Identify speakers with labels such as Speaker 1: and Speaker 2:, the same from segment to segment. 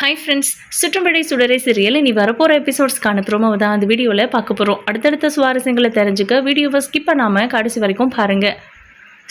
Speaker 1: Hi friends, சுற்றும்படை சுடரை serial இனி வரப்போகிற எபிசோட்ஸ்க்கான ப்ரோமோவை தான் அந்த வீடியோவில் பார்க்க போகிறோம். அடுத்தடுத்த சுவாரஸ்யங்களை தெரிஞ்சுக்க வீடியோவை ஸ்கிப் பண்ணாமல் கடைசி வரைக்கும் பாருங்கள்.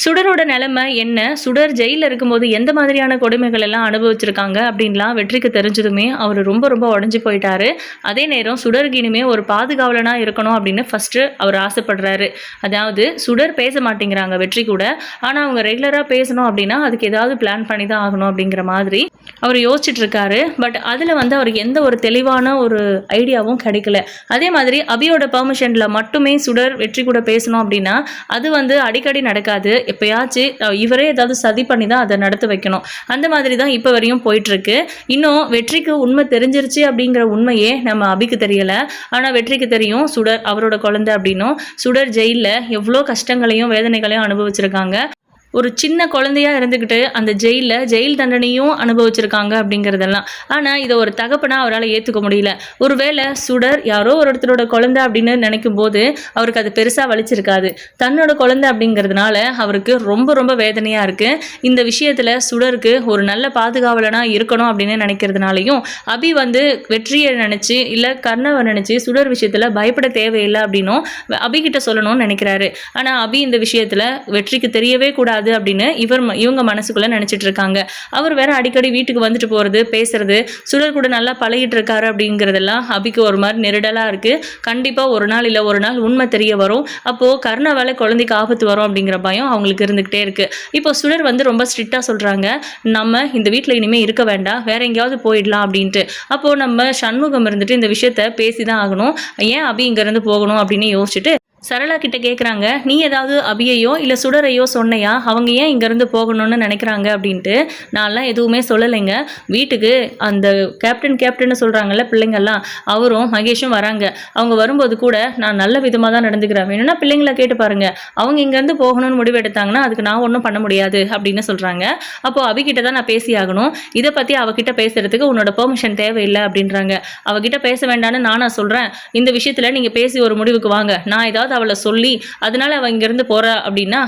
Speaker 1: சுடரோட நிலைமை என்ன, சுடர் ஜெயிலில் இருக்கும்போது எந்த மாதிரியான கொடுமைகள் எல்லாம் அனுபவிச்சிருக்காங்க அப்படின்லாம் வெற்றிக்கு தெரிஞ்சதுமே அவர் ரொம்ப ரொம்ப உடஞ்சி போயிட்டாரு. அதே நேரம் சுடருக்கு இனிமே ஒரு பாதுகாவலனாக இருக்கணும் அப்படின்னு ஃபஸ்ட்டு அவர் ஆசைப்படுறாரு. அதாவது சுடர் பேச மாட்டேங்கிறாங்க வெற்றி கூட, ஆனால் அவங்க ரெகுலராக பேசணும் அப்படின்னா அதுக்கு ஏதாவது பிளான் பண்ணி தான் ஆகணும் அப்படிங்கிற மாதிரி அவர் யோசிச்சுட்டு இருக்காரு. பட் அதில் அவருக்கு எந்த ஒரு தெளிவான ஒரு ஐடியாவும் கிடைக்கல. அதே மாதிரி அபியோட பெர்மிஷனில் மட்டுமே சுடர் வெற்றி கூட பேசணும் அப்படின்னா அது அடிக்கடி நடக்காது. எப்பயாச்சும் இவரே ஏதாவது சதி பண்ணி தான் அதை நடத்த வைக்கணும். அந்த மாதிரி தான் இப்போ வரையும் போயிட்டுருக்கு. இன்னும் வெற்றிக்கு உண்மை தெரிஞ்சிருச்சு அப்படிங்கிற உண்மையே நம்ம அபிக்கு தெரியலை. ஆனால் வெற்றிக்கு தெரியும் சுடர் அவரோட குழந்தை அப்படின்னும். சுடர் ஜெயிலில் எவ்வளோ கஷ்டங்களையும் வேதனைகளையும் அனுபவிச்சிருக்காங்க. ஒரு சின்ன குழந்தையாக இருந்துக்கிட்டு அந்த ஜெயில் தண்டனையும் அனுபவிச்சிருக்காங்க அப்படிங்கிறதெல்லாம். ஆனால் இதை ஒரு தகப்பனாக அவரால் ஏற்றுக்க முடியல. ஒருவேளை சுடர் யாரோ ஒருத்தரோட குழந்தை அப்படின்னு நினைக்கும் போது அவருக்கு அது பெருசாக வலிச்சிருக்காது. தன்னோட குழந்தை அப்படிங்கிறதுனால அவருக்கு ரொம்ப ரொம்ப வேதனையாக இருக்குது. இந்த விஷயத்தில் சுடருக்கு ஒரு நல்ல பாதுகாவலனாக இருக்கணும் அப்படின்னு நினைக்கிறதுனாலையும் அபி வெற்றியை நினச்சி இல்லை கர்ணவை நினச்சி சுடர் விஷயத்தில் பயப்பட தேவையில்லை அப்படின்னும் அபிகிட்ட சொல்லணும்னு நினைக்கிறாரு. ஆனால் அபி இந்த விஷயத்தில் வெற்றிக்கு தெரியவே கூடாது அப்படின்னு இவங்க மனசுக்குள்ள நினைச்சிட்டு இருக்காங்க. அவர் வேற அடிக்கடி வீட்டுக்கு வந்துட்டு போறது பேசுறது சுடர் கூட நல்லா பழகிட்டு இருக்காரு அப்படிங்கிறதெல்லாம் அபிக்கு ஒரு மாதிரி நெருடலா இருக்கு. கண்டிப்பா ஒரு நாள் இல்ல ஒரு நாள் உண்மை தெரிய வரும். அப்போ கர்ணாவால குழந்தைக்கு ஆபத்து வரும் அப்படிங்கிற பயம் அவங்களுக்கு இருந்துகிட்டே இருக்கு. இப்போ சுடர் ரொம்ப ஸ்ட்ரிக்டா சொல்றாங்க, நம்ம இந்த வீட்டில் இனிமே இருக்க வேண்டாம், வேற எங்கேயாவது போயிடலாம் அப்படின்ட்டு. அப்போ நம்ம சண்முகம் இருந்துட்டு இந்த விஷயத்த பேசிதான் ஆகணும், ஏன் அபி இங்க இருந்து போகணும் அப்படின்னு யோசிச்சுட்டு சரளா கிட்ட கேட்குறாங்க, நீ ஏதாவது அபியையோ இல்லை சுடரையோ சொன்னையா, அவங்க ஏன் இங்கேருந்து போகணும்னு நினைக்கிறாங்க அப்படின்ட்டு. நான்லாம் எதுவுமே சொல்லலைங்க. வீட்டுக்கு அந்த கேப்டன் சொல்கிறாங்கல்ல பிள்ளைங்கள்லாம், அவரும் மகேஷும் வராங்க. அவங்க வரும்போது கூட நான் நல்ல விதமாக தான் நடந்துக்கிறேன், வேணும்னா பிள்ளைங்களை கேட்டு பாருங்க, அவங்க இங்கேருந்து போகணும்னு முடிவு எடுத்தாங்கன்னா அதுக்கு நான் ஒன்றும் பண்ண முடியாது அப்படின்னு சொல்கிறாங்க. அப்போது அபிகிட்ட தான் நான் பேசி ஆகணும், இதை பற்றி அவகிட்ட பேசுகிறதுக்கு உன்னோட பெர்மிஷன் தேவையில்லை அப்படின்றாங்க. அவகிட்ட பேச வேண்டான்னு நானா சொல்கிறேன், இந்த விஷயத்தில் நீங்கள் பேசி ஒரு முடிவுக்கு வாங்க, நான் ஏதாவது அவளை சொல்லி அதனால அவ இங்கிருந்து போறா அப்படின்னா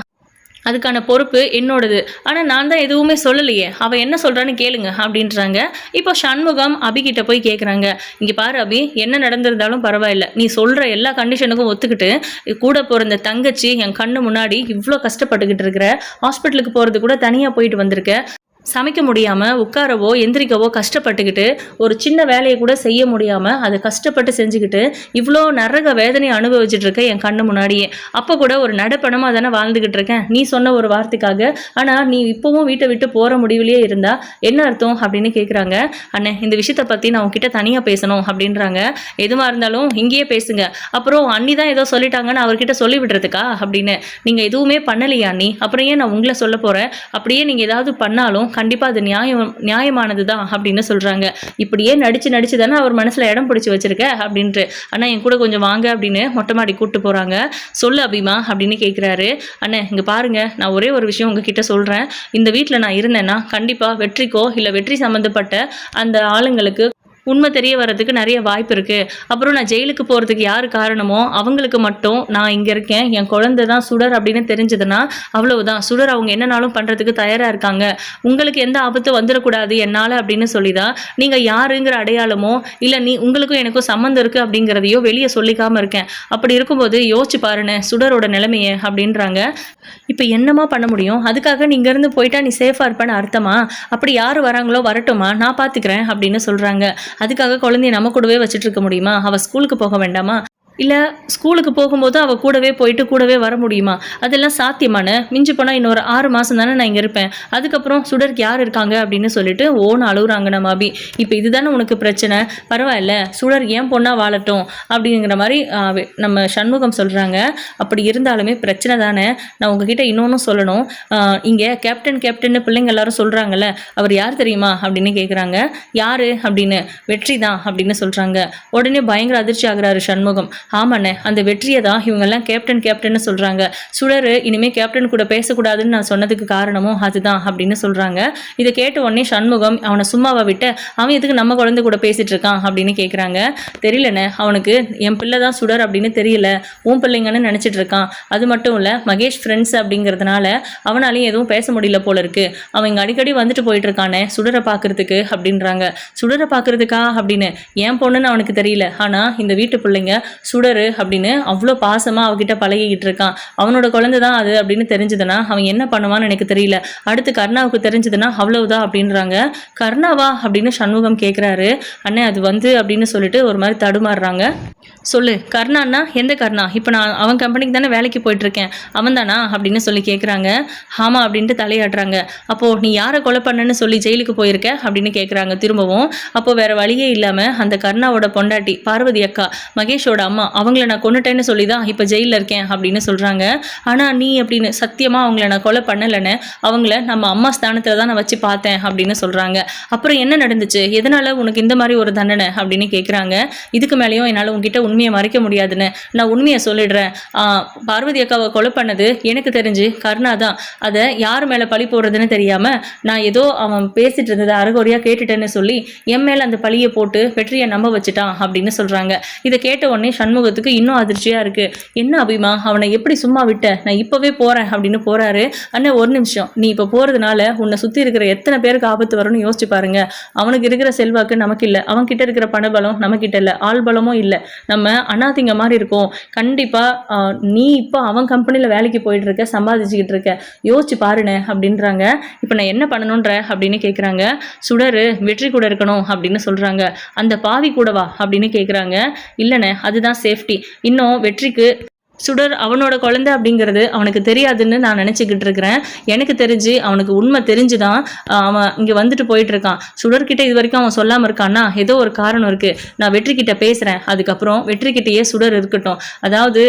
Speaker 1: அதுக்கான பொறுப்பு என்னோடது. ஆனால் நான் தான் எதுவுமே சொல்லலையே, அவள் என்ன சொல்கிறான்னு கேளுங்க அப்படின்றாங்க. இப்போ சண்முகம் அபிகிட்ட போய் கேட்குறாங்க, இங்கே பாரு அபி, என்ன நடந்திருந்தாலும் பரவாயில்ல, நீ சொல்கிற எல்லா கண்டிஷனுக்கும் ஒத்துக்கிட்டு கூட போகிற தங்கச்சி என் கண்ணு முன்னாடி இவ்வளோ கஷ்டப்பட்டுக்கிட்டு இருக்கிற, ஹாஸ்பிட்டலுக்கு போகிறது கூட தனியாக போயிட்டு வந்திருக்க, சமைக்க முடியாமல் உட்காரவோ எந்திரிக்கவோ கஷ்டப்பட்டுக்கிட்டு ஒரு சின்ன வேலையை கூட செய்ய முடியாமல் அதை கஷ்டப்பட்டு செஞ்சுக்கிட்டு இவ்வளோ நரக வேதனையை அனுபவிச்சுட்டு இருக்க என் கண்ணு முன்னாடியே. அப்போ கூட ஒரு நடப்பணமாக தானே வாழ்ந்துக்கிட்டு இருக்கேன் நீ சொன்ன ஒரு வார்த்தைக்காக. ஆனால் நீ இப்போவும் வீட்டை விட்டு போகிற முடிவிலேயே இருந்தா என்ன அர்த்தம் அப்படின்னு கேட்குறாங்க. அண்ணே, இந்த விஷயத்தை பற்றி நான் உங்ககிட்ட தனியாக பேசணும் அப்படின்றாங்க. எதுவாக இருந்தாலும் இங்கேயே பேசுங்க, அப்புறம் அண்ணி தான் ஏதோ சொல்லிட்டாங்கன்னு அவர்கிட்ட சொல்லி விடுறதுக்கா அப்படின்னு. நீங்கள் எதுவுமே பண்ணலையா அண்ணி, அப்புறம் ஏன் நான் உங்களை சொல்ல போகிறேன், அப்படியே நீங்கள் ஏதாவது பண்ணாலும் கண்டிப்பாக அது நியாயமானது தான் அப்படின்னு சொல்கிறாங்க. இப்படியே நடிச்சு தானே அவர் மனசில் இடம் பிடிச்சி வச்சிருக்க அப்படின்ட்டு. ஆனால் என் கூட கொஞ்சம் வாங்க அப்படின்னு மொட்டை மாடி கூப்பிட்டு போகிறாங்க. சொல்லு அபிமா அப்படின்னு கேட்குறாரு. அண்ணே, இங்கே பாருங்க, நான் ஒரே ஒரு விஷயம் உங்ககிட்ட சொல்கிறேன், இந்த வீட்டில் நான் இருந்தேன்னா கண்டிப்பாக வெற்றிக்கோ இல்லை வெற்றி சம்மந்தப்பட்ட அந்த ஆளுங்களுக்கு உண்மை தெரிய வர்றதுக்கு நிறைய வாய்ப்பு இருக்குது. அப்புறம் நான் ஜெயிலுக்கு போகிறதுக்கு யார் காரணமோ அவங்களுக்கு மட்டும் நான் இங்கே இருக்கேன், என் குழந்தை தான் சுடர் அப்படின்னு தெரிஞ்சதுன்னா அவ்வளவுதான். சுடர் அவங்க என்னன்னாலும் பண்ணுறதுக்கு தயாராக இருக்காங்க, உங்களுக்கு எந்த ஆபத்து வந்துடக்கூடாது என்னால் அப்படின்னு சொல்லி தான் நீங்கள் யாருங்கிற அடையாளமோ இல்லை உங்களுக்கும் எனக்கும் சம்மந்தம் இருக்குது அப்படிங்கிறதையோ வெளியே சொல்லிக்காமல் இருக்கேன். அப்படி இருக்கும்போது யோசிச்சு பாருன்னு சுடரோட நிலைமையை அப்படின்றாங்க. இப்போ என்னமா பண்ண முடியும், அதுக்காக நீ இங்கேருந்து போயிட்டா நீ சேஃபாக இருப்பேன்னு அர்த்தமா? அப்படி யார் வராங்களோ வரட்டுமா, நான் பார்த்துக்கிறேன் அப்படின்னு சொல்கிறாங்க. அதுக்காக குழந்தைய நம்ம கூடவே வச்சுட்டு இருக்க முடியுமா? அவள் ஸ்கூலுக்கு போக வேண்டாமா? இல்லை ஸ்கூலுக்கு போகும்போது அவள் கூடவே போயிட்டு கூடவே வர முடியுமா? அதெல்லாம் சாத்தியமான? மிஞ்சி போனால் இன்னொரு 6 மாதம் தானே நான் இங்கே இருப்பேன், அதுக்கப்புறம் சுடருக்கு யார் இருக்காங்க அப்படின்னு சொல்லிட்டு ஓன்னு அழுகுறாங்க நம்ம அபி. இப்போ இதுதானே உனக்கு பிரச்சனை, பரவாயில்ல சுடர் ஏன் பொண்ணாக வாழட்டும் அப்படிங்கிற மாதிரி நம்ம சண்முகம் சொல்கிறாங்க. அப்படி இருந்தாலுமே பிரச்சனை தானே. நான் உங்ககிட்ட இன்னொன்றும் சொல்லணும், இங்கே கேப்டன் பிள்ளைங்க எல்லாரும் சொல்கிறாங்கல்ல, அவர் யார் தெரியுமா அப்படின்னு கேட்குறாங்க. யார் அப்படின்னு. வெற்றி தான் அப்படின்னு சொல்கிறாங்க. உடனே பயங்கர அதிர்ச்சி ஆகுறாரு சண்முகம். ஆமாண்ணே, அந்த வெற்றியை தான் இவங்கெல்லாம் கேப்டன் கேப்டன்னு சொல்கிறாங்க. சுடர் இனிமேல் கேப்டன் கூட பேசக்கூடாதுன்னு நான் சொன்னதுக்கு காரணமும் அதுதான் அப்படின்னு சொல்கிறாங்க. இதை கேட்ட உடனே சண்முகம் அவனை சும்மாவை விட்டு அவன் எதுக்கு நம்ம குழந்தை கூட பேசிகிட்டு இருக்கான் அப்படின்னு கேட்குறாங்க. தெரியலண்ணே, அவனுக்கு என் பிள்ளை தான் சுடர் அப்படின்னு தெரியல, உன் பிள்ளைங்கன்னு நினச்சிட்டு இருக்கான். அது மட்டும் இல்லை, மகேஷ் ஃப்ரெண்ட்ஸ் அப்படிங்கிறதுனால அவனாலையும் எதுவும் பேச முடியல போல இருக்கு. அவன் இங்கே அடிக்கடி வந்துட்டு போயிட்டு இருக்கானே சுடரை பார்க்கறதுக்கு அப்படின்றாங்க. சுடரை பார்க்கறதுக்கா அப்படின்னு என் பொண்ணுன்னு அவனுக்கு தெரியல, ஆனால் இந்த வீட்டு பிள்ளைங்க சுடரு அப்படின்னு அவ்வளோ பாசமாக அவகிட்ட பழகிக்கிட்டு இருக்கான். அவனோட குழந்தை தான் அது அப்படின்னு தெரிஞ்சதுன்னா அவன் என்ன பண்ணுவான்னு எனக்கு தெரியல. அடுத்து கர்ணாவுக்கு தெரிஞ்சதுன்னா அவ்வளவுதான் அப்படின்றாங்க. கர்ணாவா அப்படின்னு சண்முகம் கேட்குறாரு. அண்ணே அது வந்து அப்படின்னு சொல்லிட்டு ஒரு மாதிரி தடுமாறுறாங்க. சொல்லு, கர்ணான்னா எந்த கர்ணா? இப்போ நான் அவன் கம்பெனிக்கு தானே வேலைக்கு போயிட்டுருக்கேன், அவன் தானா அப்படின்னு சொல்லி கேட்குறாங்க. ஆமாம் அப்படின்ட்டு தலையாட்டுறாங்க. அப்போது நீ யாரை கொலை பண்ணன்னு சொல்லி ஜெயிலுக்கு போயிருக்க அப்படின்னு கேட்குறாங்க திரும்பவும். அப்போது வேறு வழியே இல்லாமல் அந்த கர்ணாவோட பொண்டாட்டி பார்வதி அக்கா, மகேஷோட அம்மா, அவங்கள நான் கொண்டுட்டேன்னு சொல்லி தான் இப்போ ஜெயிலில் இருக்கேன் அப்படின்னு சொல்கிறாங்க. ஆனால் நீ அப்படின்னு சத்தியமாக அவங்கள நான் கொலை பண்ணலைன்னு, அவங்கள நம்ம அம்மா ஸ்தானத்தில் தான் நான் வச்சு பார்த்தேன் அப்படின்னு சொல்கிறாங்க. அப்புறம் என்ன நடந்துச்சு, எதனால் உனக்கு இந்த மாதிரி ஒரு தண்டனை அப்படின்னு கேட்குறாங்க. இதுக்கு மேலேயும் என்னால் உங்ககிட்ட உண்மையை மறைக்க முடியாதுன்னு நான் உண்மையை சொல்லிடுறேன். பார்வதி அக்காவை கொலை பண்ணது எனக்கு தெரிஞ்சு கருணா தான். அதை யார் மேலே பழி போடுறதுன்னு தெரியாமல் நான் ஏதோ அவன் பேசிட்டு இருந்ததை அரைகுறையாக கேட்டுட்டேன்னு சொல்லி என் மேலே அந்த பழியை போட்டு வெற்றியை நம்ப வச்சுட்டான் அப்படின்னு சொல்கிறாங்க. இதை கேட்ட உடனே சண்முகத்துக்கு இன்னும் அதிர்ச்சியாக இருக்குது. என்ன அபிமா, அவனை எப்படி சும்மா விட்ட, நான் இப்போவே போகிறேன் அப்படின்னு போகிறாரு. அண்ணன் ஒரு நிமிஷம், நீ இப்போ போகிறதுனால உன்னை சுற்றி இருக்கிற எத்தனை பேருக்கு ஆபத்து வரும்னு யோசிச்சு பாருங்க. அவனுக்கு இருக்கிற செல்வாக்கு நமக்கு இல்லை, அவன்கிட்ட இருக்கிற பணபலம் நமக்கிட்ட இல்லை, ஆள் பலமும் இல்லை, நம்ம அனாதிங்க மாதிரி இருக்கும். கண்டிப்பாக நீ இப்போ அவன் கம்பெனியில் வேலைக்கு போயிட்டு இருக்க, சம்பாதிச்சுக்கிட்டு இருக்க, யோசிச்சு பாருண்ணே அப்படின்றாங்க. இப்போ நான் என்ன பண்ணணுன்ற அப்படின்னு கேட்குறாங்க. சுடர் வெற்றி கூட இருக்கணும் அப்படின்னு சொல்கிறாங்க. அந்த பாவி கூடவா அப்படின்னு கேட்குறாங்க. இல்லைண்ணே, அதுதான் சேஃப்டி. இன்னும் வெற்றிக்கு சுடர் அவனோட குழந்தை அப்படிங்கிறது அவனுக்கு தெரியாதுன்னு நான் நினச்சிக்கிட்டு இருக்கிறேன். எனக்கு தெரிஞ்சு அவனுக்கு உண்மை தெரிஞ்சு தான் அவன் இங்கே வந்துட்டு போயிட்டு இருக்கான். சுடர்கிட்ட இது வரைக்கும் அவன் சொல்லாமல் இருக்கான்னா ஏதோ ஒரு காரணம் இருக்குது. நான் வெற்றிக்கிட்ட பேசுகிறேன், அதுக்கப்புறம் வெற்றிக்கிட்டேயே சுடர் இருக்கட்டும். அதாவது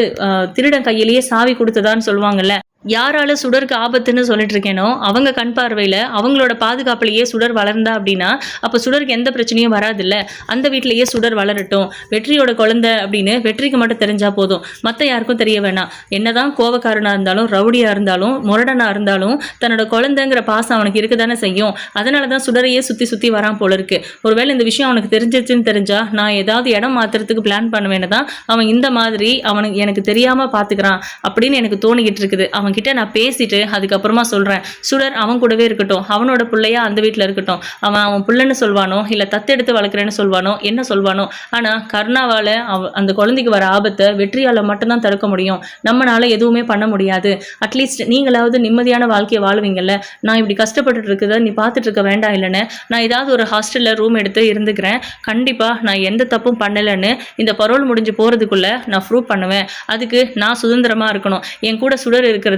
Speaker 1: திருடன் கையிலேயே சாவி கொடுத்ததான்னு சொல்லுவாங்கல்ல, யாரால சுடருக்கு ஆபத்துன்னு சொல்லிட்டு இருக்கேனோ அவங்க கண் பார்வையில் அவங்களோட பாதுகாப்புலையே சுடர் வளர்ந்தா அப்படின்னா அப்போ சுடருக்கு எந்த பிரச்சனையும் வராதில்ல. அந்த வீட்டிலேயே சுடர் வளரட்டும், வெற்றியோட குழந்தை அப்படின்னு வெற்றிக்கு மட்டும் தெரிஞ்சா போதும், மற்ற யாருக்கும் தெரிய வேணாம். என்னதான் கோவக்காரனாக இருந்தாலும், ரவுடியாக இருந்தாலும், முரடனாக இருந்தாலும் தன்னோட குழந்தைங்கிற பாசம் அவனுக்கு இருக்க தானே செய்யும். அதனால தான் சுடரையே சுற்றி சுற்றி வரான் போல இருக்கு. ஒருவேளை இந்த விஷயம் அவனுக்கு தெரிஞ்சிச்சுன்னு தெரிஞ்சா நான் ஏதாவது இடம் மாற்றுறதுக்கு பிளான் பண்ணுவேன்னு தான் அவன் இந்த மாதிரி அவனுக்கு எனக்கு தெரியாமல் பார்த்துக்கிறான் அப்படின்னு எனக்கு தோணிக்கிட்டு இருக்குது. அவன் கிட்ட நான் பேசிட்டு அதுக்கப்புறமா சொல்கிறேன். சுடர் அவன் கூடவே இருக்கட்டும், அவனோட பிள்ளையா அந்த வீட்டில் இருக்கட்டும். அவன் பிள்ளைன்னு சொல்வானோ இல்லை தத்தெடுத்து வளர்க்குறேன்னு சொல்வானோ என்ன சொல்வானோ, ஆனால் கருணாவால் அந்த குழந்தைக்கு வர ஆபத்தை வெற்றியால் மட்டும்தான் தடுக்க முடியும். நம்மளால எதுவுமே பண்ண முடியாது. அட்லீஸ்ட் நீங்களாவது நிம்மதியான வாழ்க்கையை வாழ்வீங்கல்ல. நான் இப்படி கஷ்டப்பட்டுட்டு இருக்குத நீ பார்த்துட்டு இருக்க வேண்டாம் இல்லைன்னு நான் ஏதாவது ஒரு ஹாஸ்டலில் ரூம் எடுத்து இருந்துக்கிறேன். கண்டிப்பாக நான் எந்த தப்பும் பண்ணலைன்னு இந்த பரோல் முடிஞ்சு போகிறதுக்குள்ளே நான் ப்ரூவ் பண்ணுவேன். அதுக்கு நான் சுதந்திரமாக இருக்கணும். என் கூட சுடர் இருக்கிறதுனால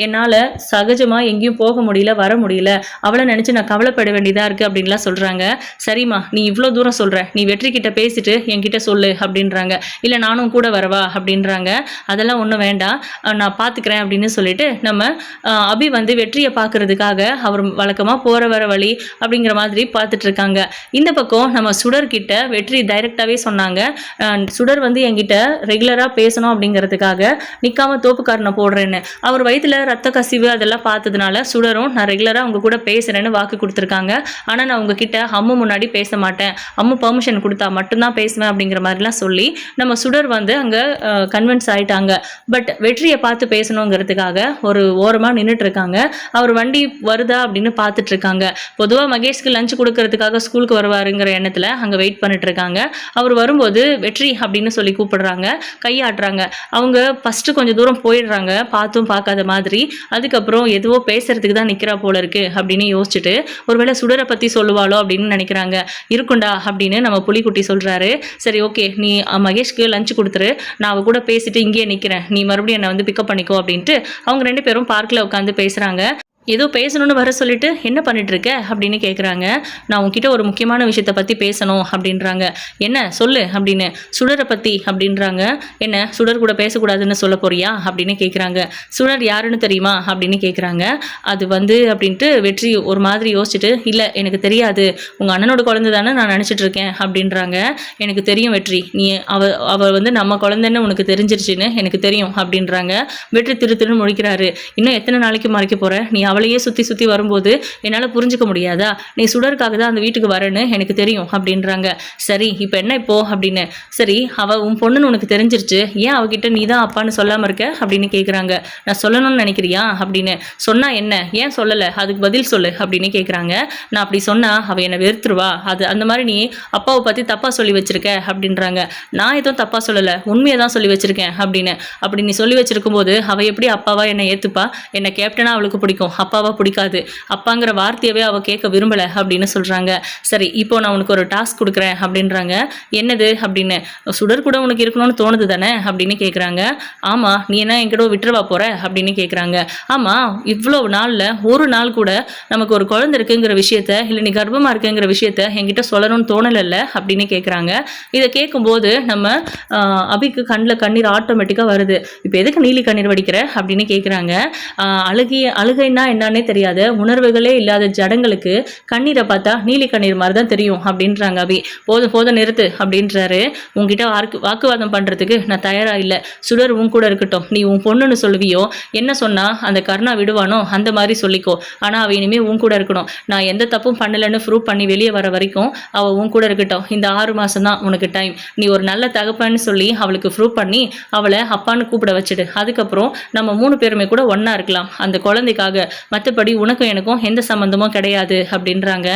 Speaker 1: என்னால் சகஜமாக எங்கேயும் போக முடியல, வர முடியல. அவளை நினச்சி நான் கவலைப்பட வேண்டியதாக இருக்குது அப்படின்லாம் சொல்கிறாங்க. சரிம்மா, நீ இவ்வளோ தூரம் சொல்கிற, நீ வெற்றி கிட்ட பேசிட்டு என்கிட்ட சொல்லு அப்படின்றாங்க. இல்லை நானும் கூட வரவா அப்படின்றாங்க. அதெல்லாம் ஒன்றும் வேண்டாம், நான் பார்த்துக்கிறேன் அப்படின்னு சொல்லிட்டு நம்ம அபி வந்து வெற்றியை பார்க்கறதுக்காக அவர் வழக்கமாக போகிற வர வழி அப்படிங்கிற மாதிரி பார்த்துட்டு இருக்காங்க. இந்த பக்கம் நம்ம சுடர்கிட்ட வெற்றி டைரெக்டாகவே சொன்னாங்க. சுடர் வந்து என்கிட்ட ரெகுலராக பேசணும் அப்படிங்கிறதுக்காக நிற்காம தோப்புக்காரனை போடுறேன்னு. அவர் வயிற்றுல ரத்த கசிவு அதெல்லாம் பார்த்ததுனால சுடரும் நான் ரெகுலராக அவங்க கூட பேசுகிறேன்னு வாக்கு கொடுத்துருக்காங்க. ஆனால் நான் உங்ககிட்ட அம்மு முன்னாடி பேச மாட்டேன், அம்மு பர்மிஷன் கொடுத்தா மட்டும்தான் பேசுவேன் அப்படிங்கிற மாதிரிலாம் சொல்லி நம்ம சுடர் வந்து அங்கே கன்வின்ஸ் ஆகிட்டாங்க. பட் வெற்றியை பார்த்து பேசணுங்கிறதுக்காக ஒரு ஓரமாக நின்றுட்டு இருக்காங்க. அவர் வண்டி வருதா அப்படின்னு பார்த்துட்டு இருக்காங்க. பொதுவாக மகேஷ்க்கு லஞ்ச் கொடுக்கறதுக்காக ஸ்கூலுக்கு வருவாருங்கிற எண்ணத்தில் அங்கே வெயிட் பண்ணிட்டு இருக்காங்க. அவர் வரும்போது வெற்றி அப்படின்னு சொல்லி கூப்பிடுறாங்க, கையாட்டுறாங்க. அவங்க ஃபஸ்ட்டு கொஞ்சம் தூரம் போயிடுறாங்க, பார்த்தும் பார்க்காத மாதிரி. அதுக்கப்புறம் எதுவோ பேசுறதுக்கு தான் நிற்கிறா போல இருக்கு அப்படின்னு யோசிச்சுட்டு ஒருவேளை சுடரை பற்றி சொல்லுவாளோ அப்படின்னு நினைக்கிறாங்க. இருக்குண்டா அப்படின்னு நம்ம புலிக்குட்டி சொல்கிறாரு. சரி ஓகே, நீ மகேஷ்க்கு லஞ்ச் கொடுத்துரு, நான் அவ கூட பேசிட்டு இங்கேயே நிற்கிறேன், நீ மறுபடியும் என்னை வந்து பிக்கப் பண்ணிக்கோ அப்படின்ட்டு அவங்க ரெண்டு பேரும் பார்க்கில் உட்காந்து பேசுகிறாங்க. ஏதோ பேசணும்னு வர சொல்லிட்டு என்ன பண்ணிட்டு இருக்க அப்படின்னு கேட்குறாங்க. நான் உன்கிட்ட ஒரு முக்கியமான விஷயத்தை பற்றி பேசணும் அப்படின்றாங்க. என்ன சொல்லு அப்படின்னு. சுடரை பற்றி அப்படின்றாங்க. என்ன சுடர் கூட பேசக்கூடாதுன்னு சொல்ல போறியா அப்படின்னு கேட்குறாங்க. சுடர் யாருன்னு தெரியுமா அப்படின்னு கேட்குறாங்க. அது அப்படின்ட்டு வெற்றி ஒரு மாதிரி யோசிச்சுட்டு, இல்லை எனக்கு தெரியாது, உங்கள் அண்ணனோட குழந்தை தானே நான் நினச்சிட்டு இருக்கேன் அப்படின்றாங்க. எனக்கு தெரியும் வெற்றி, நீ அவ நம்ம குழந்தைன்னு உனக்கு தெரிஞ்சிருச்சுன்னு எனக்கு தெரியும் அப்படின்றாங்க. வெற்றி திருன்னு முழிக்கிறாரு. இன்னும் எத்தனை நாளைக்கு மறைக்க போற? நீ அவளையே சுற்றி சுற்றி வரும்போது என்னால் புரிஞ்சுக்க முடியாதா? நீ சுடருக்காக தான் அந்த வீட்டுக்கு வரேன்னு எனக்கு தெரியும் அப்படின்றாங்க. சரி இப்போ என்ன இப்போ அப்படின்னு. சரி அவள் உன் பொண்ணுன்னு உனக்கு தெரிஞ்சிருச்சு, ஏன் அவகிட்ட நீ தான் அப்பான்னு சொல்லாமல் இருக்க அப்படின்னு கேட்குறாங்க. நான் சொல்லணும்னு நினைக்கிறியா அப்படின்னு. சொன்னா என்ன, ஏன் சொல்லலை, அதுக்கு பதில் சொல்லு அப்படின்னு கேட்குறாங்க. நான் அப்படி சொன்னால் அவள் என்னை வெறுத்துருவா, அது அந்த மாதிரி நீ அப்பாவை பற்றி தப்பாக சொல்லி வச்சிருக்க அப்படின்றாங்க. நான் எதுவும் தப்பாக சொல்லலை, உண்மையை தான் சொல்லி வச்சிருக்கேன் அப்படின்னு. அப்படி நீ சொல்லி வச்சிருக்கும் போது அவள் எப்படி அப்பாவா என்னை ஏற்றுப்பா? என்னை கேப்டனா அவளுக்கு பிடிக்கும், அப்பாவா பிடிக்காது. அப்பாங்கிற வார்த்தையவே அவள் கேட்க விரும்பலை அப்படின்னு சொல்கிறாங்க. சரி இப்போ நான் உனக்கு ஒரு டாஸ்க் கொடுக்குறேன் அப்படின்றாங்க. என்னது அப்படின்னு. சுடர் கூட உனக்கு இருக்கணும்னு தோணுது தானே அப்படின்னு கேட்குறாங்க. ஆமாம், நீ என்ன என்கிட்ட விட்டுருவா போகிற அப்படின்னு கேட்குறாங்க. ஆமாம், இவ்வளோ நாளில் ஒரு நாள் கூட நமக்கு ஒரு குழந்தை இருக்குங்கிற விஷயத்த, இல்லை நீ கர்ப்பமாக இருக்குங்கிற விஷயத்த என்கிட்ட சொல்லணும்னு தோணலைல்ல அப்படின்னு கேட்குறாங்க. இதை கேட்கும்போது நம்ம அபிக்கு கண்ணில் கண்ணீர் ஆட்டோமேட்டிக்காக வருது. இப்போ எதுக்கு நீலி கண்ணீர் வடிக்கிற அப்படின்னு கேட்குறாங்க. அழுகைன்னா என்னன்னே தெரியாத உணர்வுகளே இல்லாத ஜடங்களுக்கு கண்ணீரை பார்த்தா நீலி கண்ணீர் மாதிரி தான் தெரியும் அப்படின்றாங்க அபி. போதும் நிறுத்து அப்படின்றாரு. உங்ககிட்ட வாக்குவாதம் பண்ணுறதுக்கு நான் தயாராக இல்லை. சுடர் உன் கூட இருக்கட்டும், நீ உன் பொண்ணுன்னு சொல்லுவியோ, என்ன சொன்னால் அந்த கர்ணா விடுவானோ அந்த மாதிரி சொல்லிக்கோ. ஆனால் அவள் இனிமேல் உன் கூட இருக்கணும். நான் எந்த தப்பும் பண்ணலைன்னு ப்ரூவ் பண்ணி வெளியே வர வரைக்கும் அவள் உன் கூட இருக்கட்டும். இந்த 6 மாதம் தான் உனக்கு டைம். நீ ஒரு நல்ல தகப்பன்னு சொல்லி அவளுக்கு ப்ரூவ் பண்ணி அவளை அப்பான்னு கூப்பிட வச்சுடு. அதுக்கப்புறம் நம்ம 3 பேருமே கூட ஒன்றா இருக்கலாம் அந்த குழந்தைக்காக. மற்றபடி உனக்கும் எனக்கும் எந்த சம்மந்தமும் கிடையாது அப்படின்றாங்க.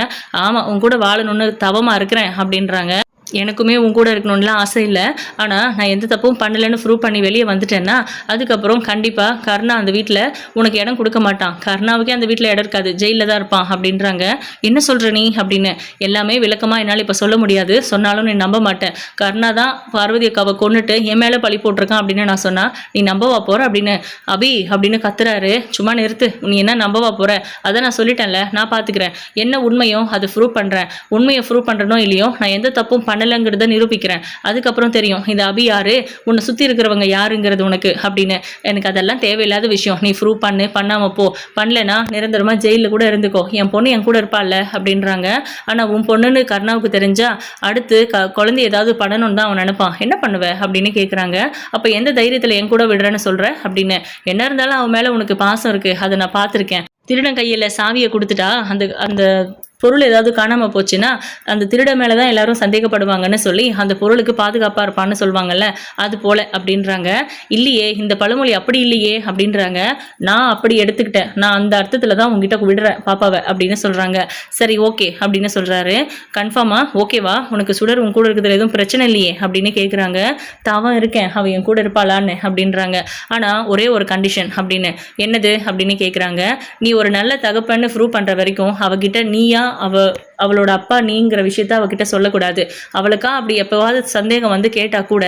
Speaker 1: ஆமாம், உன் கூட வாழணும்னு தவமாக இருக்கிறேன் அப்படின்றாங்க. எனக்குமே உன் கூட இருக்கணும்லாம் ஆசை இல்லை, ஆனால் நான் எந்த தப்பும் பண்ணலைன்னு ப்ரூவ் பண்ணி வெளியே வந்துட்டேன்னா அதுக்கப்புறம் கண்டிப்பாக கர்ணா அந்த வீட்டில் உனக்கு இடம் கொடுக்க மாட்டான். கர்ணாவுக்கே அந்த வீட்டில் இடம் இருக்காது, ஜெயிலில் தான் இருப்பான் அப்படின்றாங்க. என்ன சொல்கிற நீ அப்படின்னு. எல்லாமே விளக்கமாக என்னால் இப்போ சொல்ல முடியாது, சொன்னாலும் நீ நம்ப மாட்டேன். கர்ணா தான் பார்வதி அக்காவை கொண்டுட்டு என் மேலே பழி போட்டிருக்கான் அப்படின்னு நான் சொன்னால் நீ நம்பவா போகிற அப்படின்னு. அபி அப்படின்னு கத்துறாரு. சும்மா நிறுத்து, நீ என்ன நம்பவா போகிற? அதை நான் சொல்லிட்டேன்ல, நான் பார்த்துக்கிறேன். என்ன உண்மையோ அதை ப்ரூவ் பண்ணுறேன். உண்மையை ப்ரூவ் பண்ணுறனோ இல்லையோ, நான் எந்த தப்பும் பண்ணலைங்கிறத நிரூபிக்கிறேன். அதுக்கப்புறம் தெரியும் இந்த அபி யாரு, உன்னை சுற்றி இருக்கிறவங்க யாருங்கிறது உனக்கு அப்படின்னு. எனக்கு அதெல்லாம் தேவையில்லாத விஷயம். நீ ப்ரூவ் பண்ணாமல் போ. பண்ணலைன்னா நிரந்தரமாக ஜெயிலில் கூட இருந்துக்கோ. என் பொண்ணு என் கூட இருப்பாள்ல அப்படின்றாங்க. ஆனால் உன் பொண்ணுன்னு கர்ணாவுக்கு தெரிஞ்சா அடுத்து குழந்தை ஏதாவது பண்ணணும்னு தான் அவன் நினைப்பான். என்ன பண்ணுவ அப்படின்னு கேட்குறாங்க. அப்போ எந்த தைரியத்தில் என் கூட விடுறேன்னு சொல்கிற அப்படின்னு. என்ன இருந்தாலும் அவன் மேலே உனக்கு பாசம் இருக்குது, அதை நான் பார்த்துருக்கேன். திருடன் கையில் சாவியை கொடுத்துட்டா அந்த பொருள் ஏதாவது காணாமல் போச்சுன்னா அந்த திருட மேலே தான் எல்லாரும் சந்தேகப்படுவாங்கன்னு சொல்லி அந்த பொருளுக்கு பாதுகாப்பாக இருப்பான்னு சொல்லுவாங்கல்ல, அது போல் அப்படின்றாங்க. இல்லையே, இந்த பழமொழி அப்படி இல்லையே அப்படின்றாங்க. நான் அப்படி எடுத்துக்கிட்டேன், நான் அந்த அர்த்தத்தில் தான் உங்ககிட்ட விடுறேன் பாப்பாவை அப்படின்னு சொல்கிறாங்க. சரி ஓகே அப்படின்னு சொல்கிறாரு. கன்ஃபார்மா ஓகேவா, உனக்கு சுடர் உன் கூட இருக்கிறதுல எதுவும் பிரச்சனை இல்லையே அப்படின்னு கேட்குறாங்க. தாவன் இருக்கேன், அவள் என் கூட இருப்பாளான்னு அப்படின்றாங்க. ஆனால் ஒரே ஒரு கண்டிஷன் அப்படின்னு. என்னது அப்படின்னு கேட்குறாங்க. நீ ஒரு நல்ல தகப்பன்னு ப்ரூவ் பண்ணுற வரைக்கும் அவகிட்ட நீயா அவளோட அப்பா நீங்கிற விஷயத்த அவகிட்ட சொல்லக்கூடாது. அவளுக்கா அப்படி எப்போவாது சந்தேகம் வந்து கேட்டால் கூட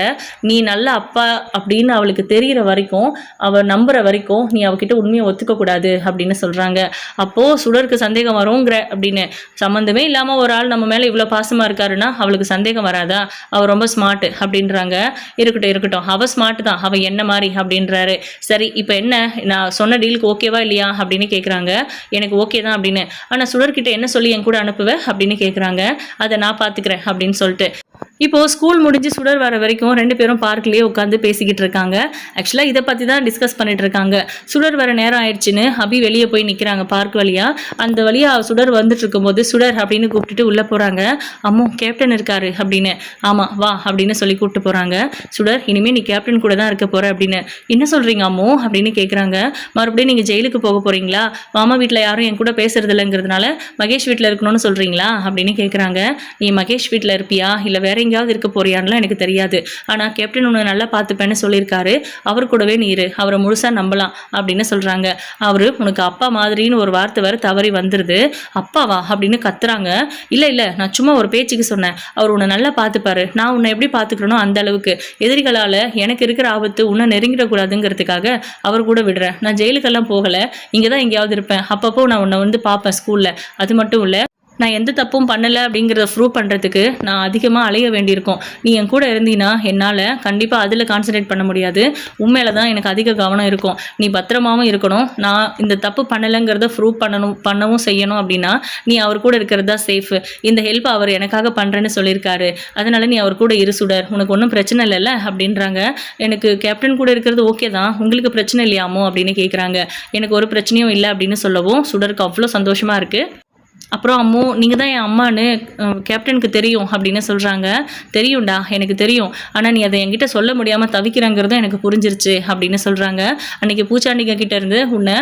Speaker 1: நீ நல்ல அப்பா அப்படின்னு அவளுக்கு தெரிகிற வரைக்கும், அவள் நம்புகிற வரைக்கும் நீ அவகிட்ட உண்மையை ஒத்துக்கக்கூடாது அப்படின்னு சொல்கிறாங்க. அப்போது சுடருக்கு சந்தேகம் வருங்கிற அப்படின்னு. சம்மந்தமே இல்லாமல் ஒரு ஆள் நம்ம மேலே இவ்வளோ பாசமாக இருக்காருன்னா அவளுக்கு சந்தேகம் வராதா? அவள் ரொம்ப ஸ்மார்ட்டு அப்படின்றாங்க. இருக்கட்டும், அவள் ஸ்மார்ட்டு தான், அவள் என்ன மாதிரி அப்படின்றாரு. சரி இப்போ என்ன, நான் சொன்ன டீலுக்கு ஓகேவா இல்லையா அப்படின்னு கேட்குறாங்க. எனக்கு ஓகே தான் அப்படின்னு. ஆனால் சுடர்கிட்ட என்ன சொல்லி என் கூட அனுப்புவேன் அப்படின்னு கேட்குறாங்க. அதை நான் பார்த்துக்கிறேன் அப்படின்னு சொல்லிட்டு. இப்போது ஸ்கூல் முடிஞ்சு சுடர் வர வரைக்கும் 2 பேரும் பார்க்லேயே உட்காந்து பேசிக்கிட்டு இருக்காங்க. ஆக்சுவலாக இதை பற்றி தான் டிஸ்கஸ் பண்ணிட்டு இருக்காங்க. சுடர் வர நேரம் ஆயிடுச்சுன்னு அபி வெளியே போய் நிற்கிறாங்க பார்க் வழியாக. அந்த வழியாக சுடர் வந்துட்டு இருக்கும்போது சுடர் அப்படின்னு கூப்பிட்டுட்டு உள்ளே போகிறாங்க. அம்மோ கேப்டன் இருக்காரு அப்படின்னு. ஆமாம் வா அப்படின்னு சொல்லி கூப்பிட்டு போகிறாங்க. சுடர் இனிமேல் நீ கேப்டன் கூட தான் இருக்க போகிற அப்படின்னு. என்ன சொல்கிறீங்க அம்மோ அப்படின்னு கேட்குறாங்க. மறுபடியும் நீங்கள் ஜெயிலுக்கு போக போகிறீங்களா? மாமா வீட்டில் யாரும் என் கூட பேசுறது இல்லைங்கிறதுனால மகேஷ் வீட்டில் இருக்கணும்னு சொல்கிறீங்களா அப்படின்னு கேட்குறாங்க. நீ மகேஷ் வீட்டில் இருப்பியா இல்லை வேற எங்கேயாவது இருக்க போறியான்லாம் எனக்கு தெரியாது. ஆனால் கேப்டன் உன்னை நல்லா பார்த்துப்பேன்னு சொல்லியிருக்காரு. அவர் கூடவே நீ இரு, அவரை முழுசாக நம்பலாம் அப்படின்னு சொல்கிறாங்க. அவர் உனக்கு அப்பா மாதிரின்னு ஒரு வார்த்தை வேறு தவறி வந்துடுது. அப்பாவா அப்படின்னு கத்துறாங்க. இல்லை இல்லை, நான் சும்மா ஒரு பேச்சுக்கு சொன்னேன். அவர் உன்னை நல்லா பார்த்துப்பாரு. நான் உன்னை எப்படி பார்த்துக்கிறனோ அந்த அளவுக்கு. எதிரிகளால் எனக்கு இருக்கிற ஆபத்து உன்னை நெருங்கிடக்கூடாதுங்கிறதுக்காக அவர் கூட விடுறேன். நான் ஜெயிலுக்கெல்லாம் போகலை, இங்கே தான் எங்கேயாவது இருப்பேன். அப்பப்போ நான் உன்னை வந்து பார்ப்பேன் ஸ்கூலில். அது மட்டும் இல்லை, நான் எந்த தப்பும் பண்ணலை அப்படிங்கிறத ப்ரூவ் பண்ணுறதுக்கு நான் அதிகமாக அலைய வேண்டியிருக்கும். நீ என் கூட இருந்தீன்னா என்னால் கண்டிப்பாக அதில் கான்சன்ட்ரேட் பண்ண முடியாது. உண்மையில தான் எனக்கு அதிக கவனம் இருக்கும். நீ பத்திரமாவும் இருக்கணும். நான் இந்த தப்பு பண்ணலைங்கிறத ப்ரூவ் பண்ணவும் செய்யணும். அப்படின்னா நீ அவர் கூட இருக்கிறது தான் சேஃபு. இந்த ஹெல்ப் அவர் எனக்காக பண்ணுறேன்னு சொல்லியிருக்காரு. அதனால நீ அவர் கூட இரு சுடர், உனக்கு ஒன்றும் பிரச்சனை இல்லைல்ல அப்படின்றாங்க. எனக்கு கேப்டன் கூட இருக்கிறது ஓகே தான், உங்களுக்கு பிரச்சனை இல்லையாமோ அப்படின்னு கேட்குறாங்க. எனக்கு ஒரு பிரச்சனையும் இல்லை அப்படின்னு சொல்லவும் சுடருக்கு அவ்வளோ சந்தோஷமாக இருக்குது. அப்புறம் அம்மு, நீங்கள் தான் என் அம்மான்னு கேப்டனுக்கு தெரியும் அப்படின்னு சொல்கிறாங்க. தெரியும்டா, எனக்கு தெரியும். ஆனால் நீ அதை என்கிட்ட சொல்ல முடியாமல் தவிக்கிறங்கிறதும் எனக்கு புரிஞ்சிருச்சு அப்படின்னு சொல்கிறாங்க. அன்றைக்கி பூச்சாண்டிங்க கிட்டே இருந்து உன்னை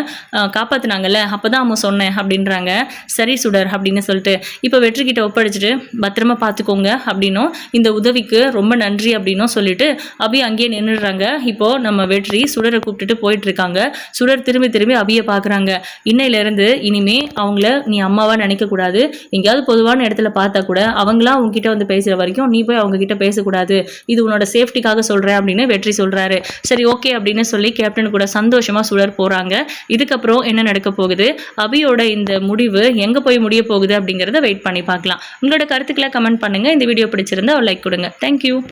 Speaker 1: காப்பாற்றினாங்கல்ல, அப்போ தான் அம்மா சொன்னேன் அப்படின்றாங்க. சரி சுடர் அப்படின்னு சொல்லிட்டு இப்போ வெற்றிக்கிட்ட ஒப்படைச்சிட்டு பத்திரமா பார்த்துக்கோங்க அப்படின்னும் இந்த உதவிக்கு ரொம்ப நன்றி அப்படின்னும் சொல்லிட்டு அபி அங்கேயே நின்றுடுறாங்க. இப்போது நம்ம வெற்றி சுடரை கூப்பிட்டுட்டு போயிட்டுருக்காங்க. சுடர் திரும்பி திரும்பி அபியை பார்க்குறாங்க. இன்னையிலேருந்து இனிமே அவங்கள நீ அம்மாவா நினைக்கக்கூடாது. எங்கேயாவது பொதுவான இடத்துல பார்த்தா கூட அவங்களாம் உங்ககிட்ட வந்து பேசுகிற வரைக்கும் நீ போய் அவங்க கிட்ட பேசக்கூடாது. இது உன்னோட சேஃப்டிக்காக சொல்கிறேன் அப்படின்னு வெற்றி சொல்கிறாரு. சரி ஓகே அப்படின்னு சொல்லி கேப்டன் கூட சந்தோஷமாக சுடர் போகிறாங்க. இதுக்கப்புறம் என்ன நடக்க போகுது, அபியோட இந்த முடிவு எங்கே போய் முடிய போகுது அப்படிங்கிறத வெயிட் பண்ணி பார்க்கலாம். உங்களோட கருத்துக்களை கமெண்ட் பண்ணுங்கள். இந்த வீடியோ பிடிச்சிருந்தா ஒரு லைக் கொடுங்க. தேங்க்யூ.